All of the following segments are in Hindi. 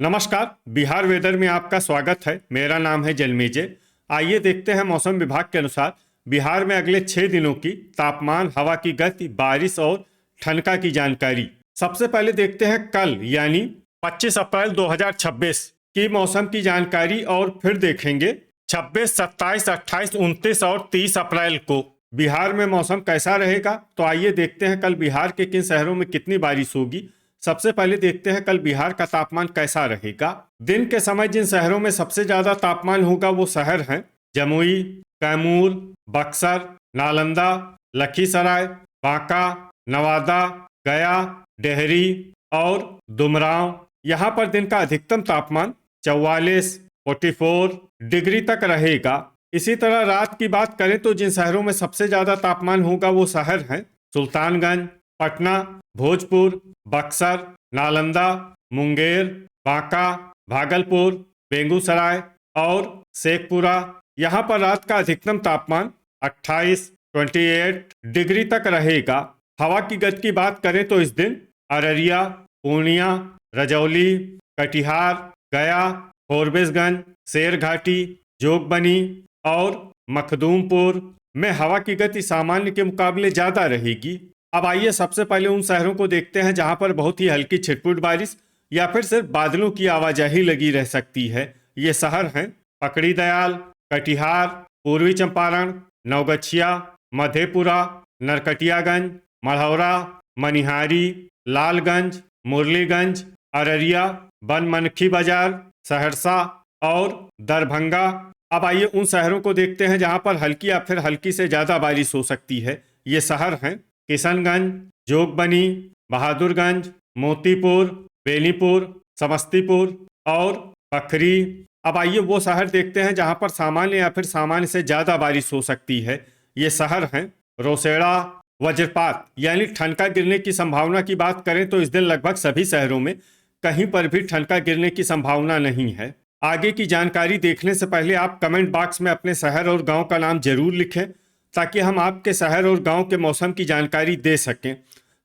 नमस्कार। बिहार वेदर में आपका स्वागत है। मेरा नाम है जन्मेजय। आइए देखते हैं मौसम विभाग के अनुसार बिहार में अगले 6 दिनों की तापमान, हवा की गति, बारिश और ठनका की जानकारी। सबसे पहले देखते हैं कल यानी 25 अप्रैल 2026 की मौसम की जानकारी और फिर देखेंगे 26, 27, 28, 29 और 30 अप्रैल को बिहार में मौसम कैसा रहेगा। तो आइए देखते हैं कल बिहार के किन शहरों में कितनी बारिश होगी। सबसे पहले देखते हैं कल बिहार का तापमान कैसा रहेगा। दिन के समय जिन शहरों में सबसे ज्यादा तापमान होगा वो शहर हैं जमुई, कैमूर, बक्सर, नालंदा, लखीसराय, बांका, नवादा, गया, डेहरी और दुमराव। यहाँ पर दिन का अधिकतम तापमान 44, 44 डिग्री तक रहेगा। इसी तरह रात की बात करें तो जिन शहरों में सबसे ज्यादा तापमान होगा वो शहर हैं सुल्तानगंज, पटना, भोजपुर, बक्सर, नालंदा, मुंगेर, बांका, भागलपुर, बेगूसराय और शेखपुरा। यहाँ पर रात का अधिकतम तापमान 28, 28 डिग्री तक रहेगा। हवा की गति की बात करें तो इस दिन अररिया, पूर्णिया, रजौली, कटिहार, गया, फॉरबिसगंज, शेरघाटी, जोगबनी और मखदूमपुर में हवा की गति सामान्य के मुकाबले ज्यादा रहेगी। अब आइए सबसे पहले उन शहरों को देखते हैं जहां पर बहुत ही हल्की छिटपुट बारिश या फिर सिर्फ बादलों की आवाजाही लगी रह सकती है। ये शहर हैं पकड़ी दयाल, कटिहार, पूर्वी चंपारण, नवगछिया, मधेपुरा, नरकटियागंज, मढ़ौरा, मनिहारी, लालगंज, मुरलीगंज, अररिया, बनमनखी बाजार, सहरसा और दरभंगा। अब आइए उन शहरों को देखते हैं जहां पर हल्की या फिर हल्की से ज्यादा बारिश हो सकती है। ये शहर हैं किशनगंज, जोगबनी, बहादुरगंज, मोतीपुर, बेनीपुर, समस्तीपुर और पखरी। अब आइए वो शहर देखते हैं जहां पर सामान्य या फिर सामान्य से ज्यादा बारिश हो सकती है। ये शहर हैं रोसेड़ा। वज्रपात यानी ठनका गिरने की संभावना की बात करें तो इस दिन लगभग सभी शहरों में कहीं पर भी ठनका गिरने की संभावना नहीं है। आगे की जानकारी देखने से पहले आप कमेंट बॉक्स में अपने शहर और गांव का नाम जरूर लिखें ताकि हम आपके शहर और गांव के मौसम की जानकारी दे सकें।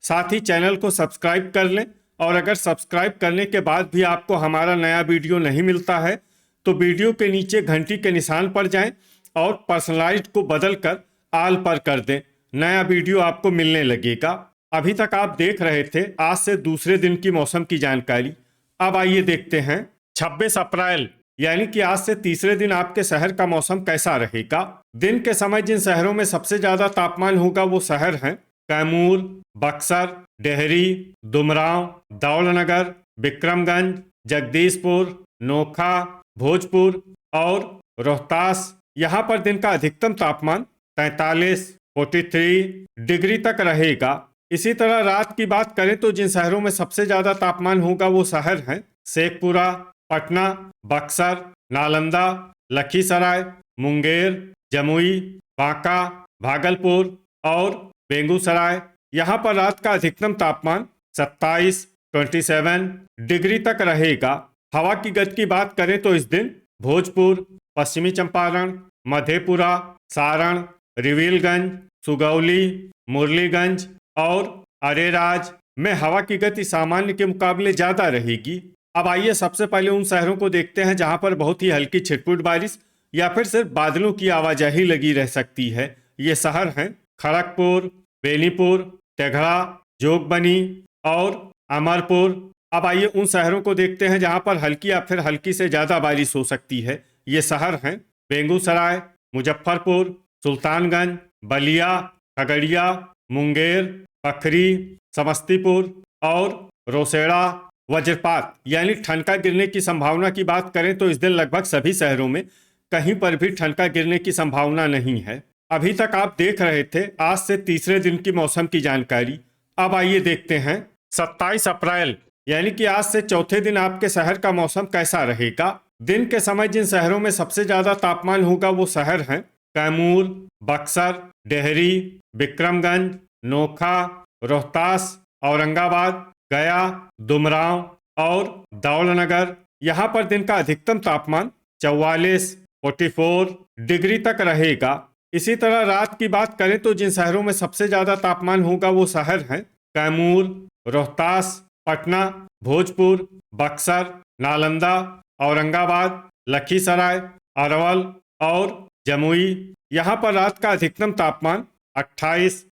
साथ ही चैनल को सब्सक्राइब कर लें और अगर सब्सक्राइब करने के बाद भी आपको हमारा नया वीडियो नहीं मिलता है तो वीडियो के नीचे घंटी के निशान पर जाएं और पर्सनलाइज्ड को बदल कर आल पर कर दें। नया वीडियो आपको मिलने लगेगा। अभी तक आप देख रहे थे आज से दूसरे दिन की मौसम की जानकारी। अब आइए देखते हैं 26 अप्रैल यानी कि आज से तीसरे दिन आपके शहर का मौसम कैसा रहेगा। दिन के समय जिन शहरों में सबसे ज्यादा तापमान होगा वो शहर हैं कैमूर, बक्सर, डेहरी, दुमराव, दौलनगर, विक्रमगंज, जगदीशपुर, नोखा, भोजपुर और रोहतास। यहाँ पर दिन का अधिकतम तापमान 43, 43 डिग्री तक रहेगा। इसी तरह रात की बात करें तो जिन शहरों में सबसे ज्यादा तापमान होगा वो शहर हैं शेखपुरा, पटना, बक्सर, नालंदा, लखीसराय, मुंगेर, जमुई, बांका, भागलपुर और बेगूसराय। यहाँ पर रात का अधिकतम तापमान 27, 27 डिग्री तक रहेगा। हवा की गति की बात करें तो इस दिन भोजपुर, पश्चिमी चंपारण, मधेपुरा, सारण, रिविलगंज, सुगौली, मुरलीगंज और अरेराज में हवा की गति सामान्य के मुकाबले ज्यादा रहेगी। अब आइए सबसे पहले उन शहरों को देखते हैं जहां पर बहुत ही हल्की छिटपुट बारिश या फिर सिर्फ बादलों की आवाजाही लगी रह सकती है। ये शहर हैं खड़गपुर, बेनीपुर, तेघड़ा, जोगबनी और अमरपुर। अब आइए उन शहरों को देखते हैं जहां पर हल्की या फिर हल्की से ज्यादा बारिश हो सकती है। ये शहर हैं बेगूसराय, मुजफ्फरपुर, सुल्तानगंज, बलिया, खगड़िया, मुंगेर, पखरी, समस्तीपुर और रोसेड़ा। वज्रपात यानी ठनका गिरने की संभावना की बात करें तो इस दिन लगभग सभी शहरों में कहीं पर भी ठनका गिरने की संभावना नहीं है। अभी तक आप देख रहे थे आज से तीसरे दिन की मौसम की जानकारी। अब आइए देखते हैं 27 अप्रैल यानी कि आज से चौथे दिन आपके शहर का मौसम कैसा रहेगा। दिन के समय जिन शहरों में सबसे ज्यादा तापमान होगा वो शहर हैं कैमूर, बक्सर, डेहरी, विक्रमगंज, नोखा, रोहतास, औरंगाबाद, गया, दुमराव और दौलनगर। यहाँ पर दिन का अधिकतम तापमान 44, 44 डिग्री तक रहेगा। इसी तरह रात की बात करें तो जिन शहरों में सबसे ज्यादा तापमान होगा वो शहर हैं कैमूर, रोहतास, पटना, भोजपुर, बक्सर, नालंदा, औरंगाबाद, लखीसराय, अरवल और जमुई। यहाँ पर रात का अधिकतम तापमान 28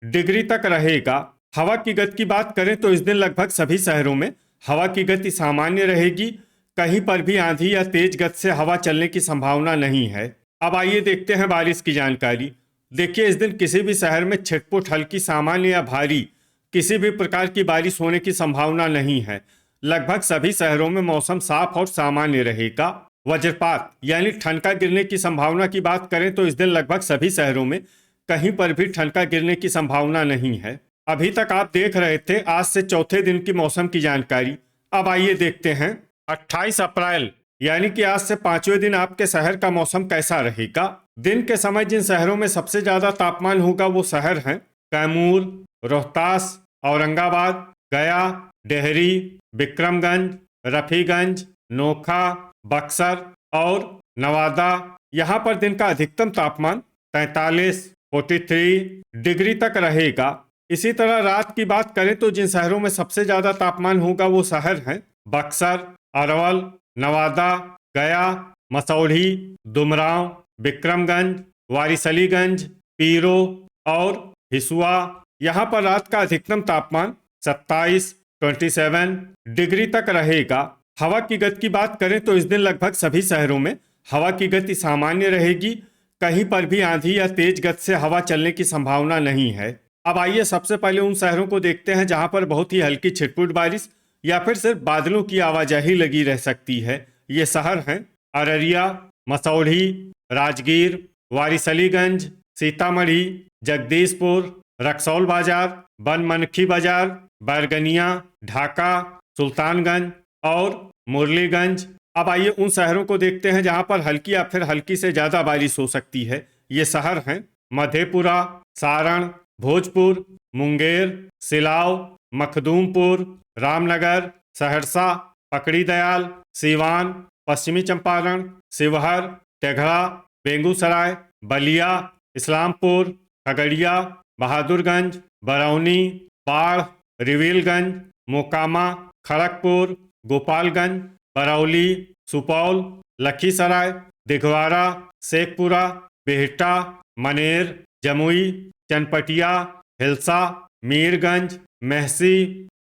डिग्री तक रहेगा। हवा की गति की बात करें तो इस दिन लगभग सभी शहरों में हवा की गति सामान्य रहेगी। कहीं पर भी आंधी या तेज गति से हवा चलने की संभावना नहीं है। अब आइए देखते हैं बारिश की जानकारी। देखिए, इस दिन किसी भी शहर में छिटपुट हल्की, सामान्य या भारी किसी भी प्रकार की बारिश होने की संभावना नहीं है। लगभग सभी शहरों में मौसम साफ और सामान्य रहेगा। वज्रपात यानी ठनका गिरने की संभावना की बात करें तो इस दिन लगभग सभी शहरों में कहीं पर भी ठनका गिरने की संभावना नहीं है। अभी तक आप देख रहे थे आज से चौथे दिन की मौसम की जानकारी। अब आइए देखते हैं 28 अप्रैल यानी कि आज से पांचवें दिन आपके शहर का मौसम कैसा रहेगा। दिन के समय जिन शहरों में सबसे ज्यादा तापमान होगा वो शहर हैं कैमूर, रोहतास, औरंगाबाद, गया, डेहरी, विक्रमगंज, रफीगंज, नोखा, बक्सर और नवादा। यहाँ पर दिन का अधिकतम तापमान 43 डिग्री तक रहेगा। इसी तरह रात की बात करें तो जिन शहरों में सबसे ज्यादा तापमान होगा वो शहर हैं बक्सर, अरवल, नवादा, गया, मसौढ़ी, दुमराव, विक्रमगंज, वारिसलीगंज, पीरो और हिसुआ। यहाँ पर रात का अधिकतम तापमान 27 डिग्री तक रहेगा। हवा की गति की बात करें तो इस दिन लगभग सभी शहरों में हवा की गति सामान्य रहेगी। कहीं पर भी आंधी या तेज गति से हवा चलने की संभावना नहीं है। अब आइए सबसे पहले उन शहरों को देखते हैं जहां पर बहुत ही हल्की छिटपुट बारिश या फिर सिर्फ बादलों की आवाजाही लगी रह सकती है। ये शहर हैं अररिया, मसौढ़ी, राजगीर, वारिसलीगंज, सीतामढ़ी, जगदीशपुर, रक्सौल बाजार, बनमनखी बाजार, बैरगनिया, ढाका, सुल्तानगंज और मुरलीगंज। अब आइए उन शहरों को देखते हैं जहां पर हल्की या फिर हल्की से ज्यादा बारिश हो सकती है। ये शहर हैं मधेपुरा, सारण, भोजपुर, मुंगेर, सिलाव, मखदूमपुर, रामनगर, सहरसा, पकड़ीदयाल, सीवान, पश्चिमी चंपारण, शिवहर, तेघड़ा, बेगूसराय, बलिया, इस्लामपुर, खगड़िया, बहादुरगंज, बरौनी, बाढ़, रिविलगंज, मोकामा, खड़गपुर, गोपालगंज, बरौली, सुपौल, लखीसराय, दिघवाड़ा, शेखपुरा, बिहटा, मनेर, जमुई, चनपटिया, हिलसा, मीरगंज, मेहसी,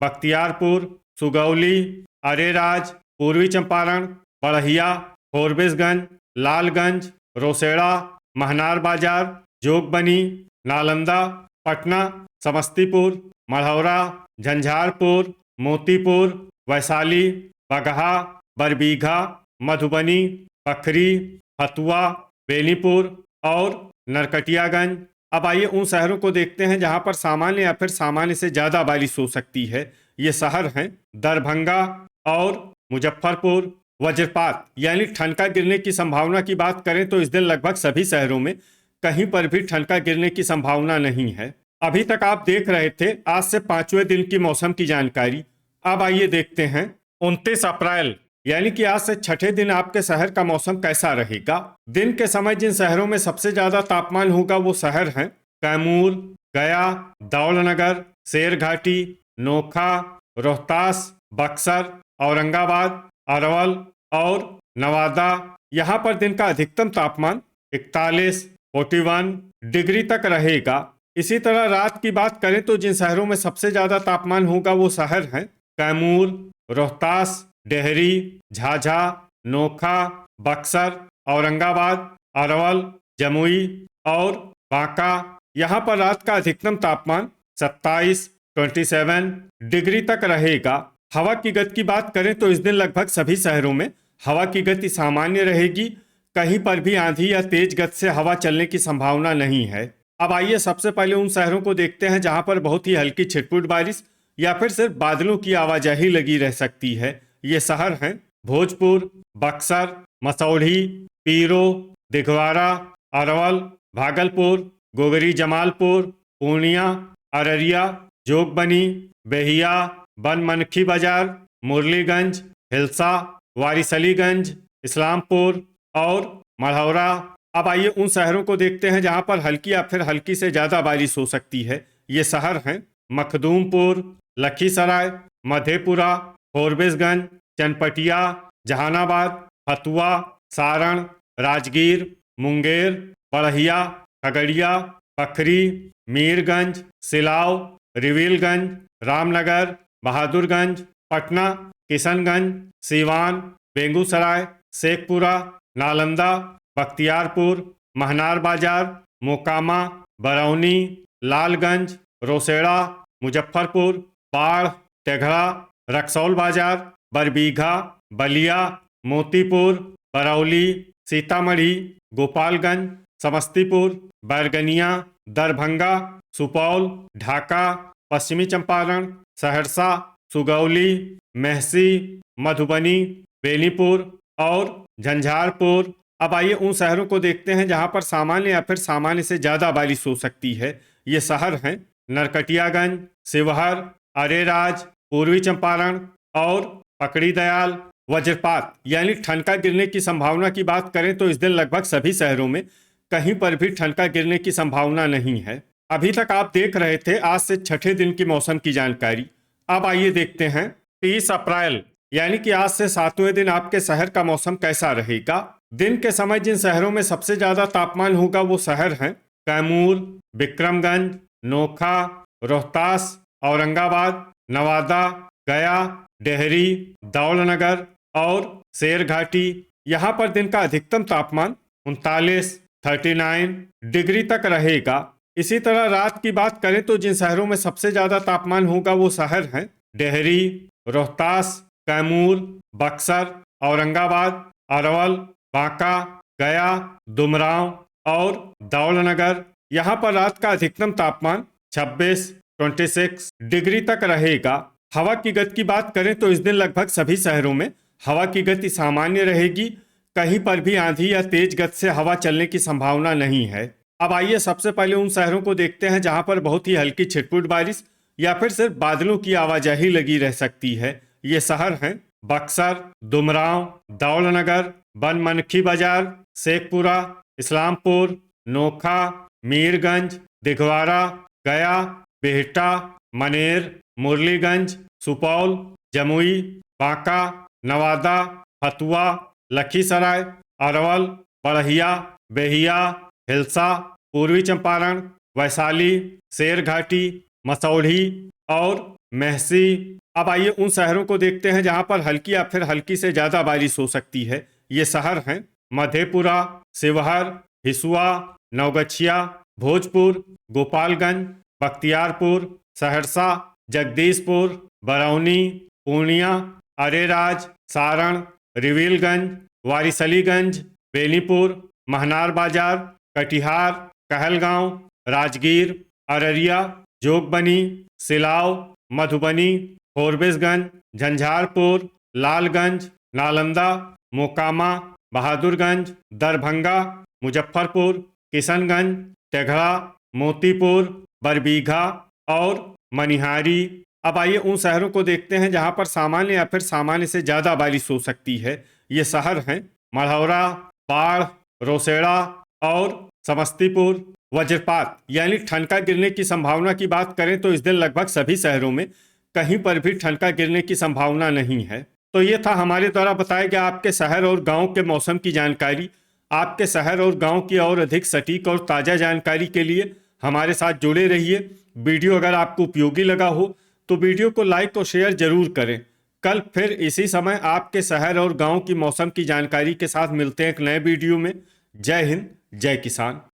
बख्तियारपुर, सुगौली, अरेराज, पूर्वी चंपारण, बढ़िया, फोरबिसगंज, लालगंज, रोसेड़ा, महनार बाजार, जोगबनी, नालंदा, पटना, समस्तीपुर, मढ़ौरा, झंझारपुर, मोतीपुर, वैशाली, बगहा, बरबीघा, मधुबनी, पखरी, फतुआ, बेनीपुर और नरकटियागंज। अब आइए उन शहरों को देखते हैं जहां पर सामान्य या फिर सामान्य से ज्यादा बारिश हो सकती है। ये शहर हैं दरभंगा और मुजफ्फरपुर। वज्रपात यानी ठनका गिरने की संभावना की बात करें तो इस दिन लगभग सभी शहरों में कहीं पर भी ठनका गिरने की संभावना नहीं है। अभी तक आप देख रहे थे आज से पांचवें दिन की मौसम की जानकारी। अब आइए देखते हैं 29 अप्रैल यानी कि आज से छठे दिन आपके शहर का मौसम कैसा रहेगा। दिन के समय जिन शहरों में सबसे ज्यादा तापमान होगा वो शहर हैं कैमूर, गया, दौलनगर, शेरघाटी, नोखा, रोहतास, बक्सर, औरंगाबाद, अरवल और नवादा। यहाँ पर दिन का अधिकतम तापमान 41 डिग्री तक रहेगा। इसी तरह रात की बात करें तो जिन शहरों में सबसे ज्यादा तापमान होगा वो शहर हैं कैमूर, रोहतास, डेहरी, झाझा, नोखा, बक्सर, औरंगाबाद, अरवल, जमुई और बांका। यहाँ पर रात का अधिकतम तापमान 27 डिग्री तक रहेगा। हवा की गति की बात करें तो इस दिन लगभग सभी शहरों में हवा की गति सामान्य रहेगी। कहीं पर भी आंधी या तेज गति से हवा चलने की संभावना नहीं है। अब आइए सबसे पहले उन शहरों को देखते हैं जहां पर बहुत ही हल्की छिटपुट बारिश या फिर सिर्फ बादलों की आवाजाही लगी रह सकती है। ये शहर हैं भोजपुर, बक्सर, मसौढ़ी, पीरो, दिघवाड़ा, अरवल, भागलपुर, गोगरी जमालपुर, पूर्णिया, अररिया, जोगबनी, बेहिया, बनमनखी बाजार, मुरलीगंज, हिलसा, वारिसलीगंज, इस्लामपुर और मढ़ौरा। अब आइए उन शहरों को देखते हैं जहां पर हल्की या फिर हल्की से ज्यादा बारिश हो सकती है। ये शहर हैं मखदूमपुर, लखीसराय, मधेपुरा, फोरबिसगंज, चनपटिया, जहानाबाद, हथुआ, सारण, राजगीर, मुंगेर, बड़हिया, खगड़िया, पखरी, मीरगंज, सिलाव, रिविलगंज, रामनगर, बहादुरगंज, पटना, किशनगंज, सीवान, बेगूसराय, शेखपुरा, नालंदा, बख्तियारपुर, महनार बाजार, मोकामा, बरौनी, लालगंज, रोसेड़ा, मुजफ्फरपुर, बाढ़, तेघड़ा, रक्सौल बाजार, बरबीघा, बलिया, मोतीपुर, बरौली, सीतामढ़ी, गोपालगंज, समस्तीपुर, बैरगनिया, दरभंगा, सुपौल, ढाका, पश्चिमी चंपारण, सहरसा, सुगौली, मेहसी, मधुबनी, बेनीपुर और झंझारपुर। अब आइए उन शहरों को देखते हैं जहां पर सामान्य या फिर सामान्य से ज़्यादा बारिश हो सकती है। ये शहर हैं नरकटियागंज, शिवहर, अरेराज, पूर्वी चंपारण और पकड़ी दयाल। वज्रपात यानी ठनका गिरने की संभावना की बात करें तो इस दिन लगभग सभी शहरों में कहीं पर भी ठनका गिरने की संभावना नहीं है। अभी तक आप देख रहे थे आज से छठे दिन की मौसम की जानकारी। अब आइए देखते हैं 30 अप्रैल यानी कि आज से 7वें दिन आपके शहर का मौसम कैसा रहेगा। दिन के समय जिन शहरों में सबसे ज्यादा तापमान होगा वो शहर हैं कैमूर, विक्रमगंज, नोखा, रोहतास, औरंगाबाद, नवादा, गया, डेहरी, दौलनगर और शेरघाटी। यहाँ पर दिन का अधिकतम तापमान 39 डिग्री तक रहेगा। इसी तरह रात की बात करें तो जिन शहरों में सबसे ज्यादा तापमान होगा वो शहर हैं डेहरी, रोहतास, कैमूर, बक्सर, औरंगाबाद, अरवल, बांका, गया, दुमराव और दौलनगर। यहाँ पर रात का अधिकतम तापमान 26 डिग्री तक रहेगा। हवा की गति की बात करें तो इस दिन लगभग सभी शहरों में हवा की गति सामान्य रहेगी। कहीं पर भी आंधी या तेज गति से हवा चलने की संभावना नहीं है। अब आइए सबसे पहले उन शहरों को देखते हैं जहां पर बहुत ही हल्की छिटपुट बारिश या फिर सिर्फ बादलों की आवाजाही लगी रह सकती है। ये शहर हैं बक्सर, दुमराव, दौलनगर, बनमनखी बाजार, शेखपुरा, इस्लामपुर, नोखा, मीरगंज, दिघवारा, गया, बिहटा, मनेर, मुरलीगंज, सुपौल, जमुई, बांका, नवादा, हथुआ, लखीसराय, अरवल, बड़हिया, बेहिया, हिलसा, पूर्वी चंपारण, वैशाली, शेरघाटी, मसौढ़ी और मेहसी। अब आइए उन शहरों को देखते हैं जहां पर हल्की या फिर हल्की से ज्यादा बारिश हो सकती है। ये शहर हैं मधेपुरा, शिवहर, हिसुआ, नवगछिया, भोजपुर, गोपालगंज, बख्तियारपुर, सहरसा, जगदीशपुर, बरौनी, पूर्णिया, अरेराज, सारण, रिविलगंज, वारिसलीगंज, बेनीपुर, महनार बाजार, कटिहार, कहलगांव, राजगीर, अररिया, जोगबनी, सिलाव, मधुबनी, फोरबिसगंज, झंझारपुर, लालगंज, नालंदा, मोकामा, बहादुरगंज, दरभंगा, मुजफ्फरपुर, किशनगंज, तेघड़ा, मोतीपुर, बरबीघा और मनिहारी। अब आइए उन शहरों को देखते हैं जहां पर सामान्य या फिर सामान्य से ज़्यादा बारिश हो सकती है। ये शहर हैं मढ़ौरा, बाढ़, रोसेड़ा और समस्तीपुर। वज्रपात यानी ठनका गिरने की संभावना की बात करें तो इस दिन लगभग सभी शहरों में कहीं पर भी ठनका गिरने की संभावना नहीं है। तो ये था हमारे द्वारा बताया गया आपके शहर और गांव के मौसम की जानकारी। आपके शहर और गांव की और अधिक सटीक और ताज़ा जानकारी के लिए हमारे साथ जुड़े रहिए। वीडियो अगर आपको उपयोगी लगा हो तो वीडियो को लाइक और शेयर जरूर करें। कल फिर इसी समय आपके शहर और गांव की मौसम की जानकारी के साथ मिलते हैं एक नए वीडियो में। जय हिंद, जय किसान।